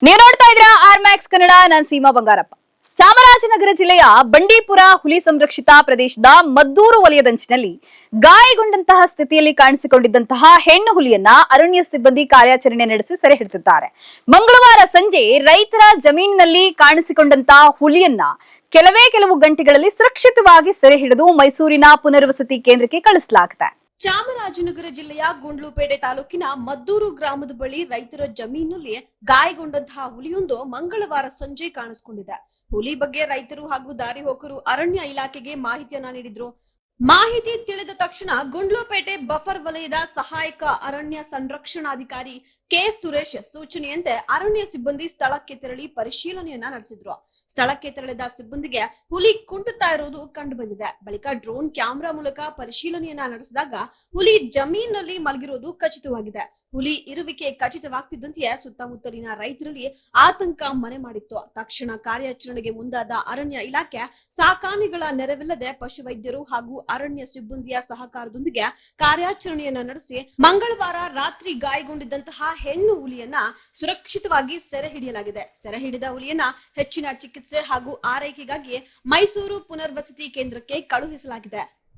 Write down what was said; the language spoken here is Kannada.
ನೀವು ನೋಡ್ತಾ ಇದ್ದೀರಾ ಆರ್ ಮ್ಯಾಕ್ಸ್ ಕನ್ನಡ. ನಾನು ಸೀಮಾ ಬಂಗಾರಪ್ಪ. ಚಾಮರಾಜನಗರ ಜಿಲ್ಲೆಯ ಬಂಡೀಪುರ ಹುಲಿ ಸಂರಕ್ಷಿತ ಪ್ರದೇಶದ ಮದ್ದೂರು ವಲಯದಂಚಿನಲ್ಲಿ ಗಾಯಗೊಂಡಂತಹ ಸ್ಥಿತಿಯಲ್ಲಿ ಕಾಣಿಸಿಕೊಂಡಿದ್ದಂತಹ ಹೆಣ್ಣು ಹುಲಿಯನ್ನ ಅರಣ್ಯ ಸಿಬ್ಬಂದಿ ಕಾರ್ಯಾಚರಣೆ ನಡೆಸಿ ಸೆರೆ ಹಿಡಿದಿದ್ದಾರೆ. ಮಂಗಳವಾರ ಸಂಜೆ ರೈತರ ಜಮೀನಿನಲ್ಲಿ ಕಾಣಿಸಿಕೊಂಡಂತಹ ಹುಲಿಯನ್ನ ಕೆಲವು ಗಂಟೆಗಳಲ್ಲಿ ಸುರಕ್ಷಿತವಾಗಿ ಸೆರೆ ಹಿಡಿದು ಮೈಸೂರಿನ ಪುನರ್ವಸತಿ ಕೇಂದ್ರಕ್ಕೆ ಕಳಿಸಲಾಗಿದೆ. ಚಾಮರಾಜನಗರ ಜಿಲ್ಲೆಯ ಗುಂಡ್ಲುಪೇಟೆ ತಾಲೂಕಿನ ಮದ್ದೂರು ಗ್ರಾಮದ ಬಳಿ ರೈತರ ಜಮೀನಿನಲ್ಲಿ ಗಾಯಗೊಂಡಂತಹ ಹುಲಿಯೊಂದು ಮಂಗಳವಾರ ಸಂಜೆ ಕಾಣಿಸಿಕೊಂಡಿದೆ. ಹುಲಿ ಬಗ್ಗೆ ರೈತರು ಹಾಗೂ ದಾರಿ ಹೋಕರು ಅರಣ್ಯ ಇಲಾಖೆಗೆ ಮಾಹಿತಿಯನ್ನ ನೀಡಿದ್ರು. ಮಾಹಿತಿ ತಿಳಿದ ತಕ್ಷಣ ಗುಂಡ್ಲುಪೇಟೆ ಬಫರ್ ವಲಯದ ಸಹಾಯಕ ಅರಣ್ಯ ಸಂರಕ್ಷಣಾಧಿಕಾರಿ ಕೆ ಸುರೇಶ್ ಸೂಚನೆಯಂತೆ ಅರಣ್ಯ ಸಿಬ್ಬಂದಿ ಸ್ಥಳಕ್ಕೆ ತೆರಳಿ ಪರಿಶೀಲನೆಯನ್ನ ನಡೆಸಿದ್ರು. ಸ್ಥಳಕ್ಕೆ ತೆರಳಿದ ಸಿಬ್ಬಂದಿಗೆ ಹುಲಿ ಕುಂಟುತ್ತಾ ಇರುವುದು ಕಂಡು ಬಂದಿದೆ. ಬಳಿಕ ಡ್ರೋನ್ ಕ್ಯಾಮೆರಾ ಮೂಲಕ ಪರಿಶೀಲನೆಯನ್ನ ನಡೆಸಿದಾಗ ಹುಲಿ ಜಮೀನಿನಲ್ಲಿ ಮಲಗಿರುವುದು ಖಚಿತವಾಗಿದೆ. ಹುಲಿ ಇರುವಿಕೆ ಖಚಿತವಾಗ್ತಿದ್ದಂತೆಯೇ ಸುತ್ತಮುತ್ತಲಿನ ರೈತರಲ್ಲಿ ಆತಂಕ ಮನೆ ಮಾಡಿತ್ತು. ತಕ್ಷಣ ಕಾರ್ಯಾಚರಣೆಗೆ ಮುಂದಾದ ಅರಣ್ಯ ಇಲಾಖೆ ಸಾಕಾನೆಗಳ ನೆರವಿಲ್ಲದೆ ಪಶುವೈದ್ಯರು ಹಾಗೂ ಅರಣ್ಯ ಸಿಬ್ಬಂದಿಯ ಸಹಕಾರದೊಂದಿಗೆ ಕಾರ್ಯಾಚರಣೆಯನ್ನ ನಡೆಸಿ ಮಂಗಳವಾರ ರಾತ್ರಿ ಗಾಯಗೊಂಡಿದ್ದಂತಹ ಹೆಣ್ಣು ಹುಲಿಯನ್ನ ಸುರಕ್ಷಿತವಾಗಿ ಸೆರೆ ಹಿಡಿಯಲಾಗಿದೆ. ಸೆರೆ ಹಿಡಿದ ಹುಲಿಯನ್ನ ಹೆಚ್ಚಿನ ಚಿಕಿತ್ಸೆ ಹಾಗೂ ಆರೈಕೆಗಾಗಿ ಮೈಸೂರು ಪುನರ್ವಸತಿ ಕೇಂದ್ರಕ್ಕೆ ಕಳುಹಿಸಲಾಗಿದೆ.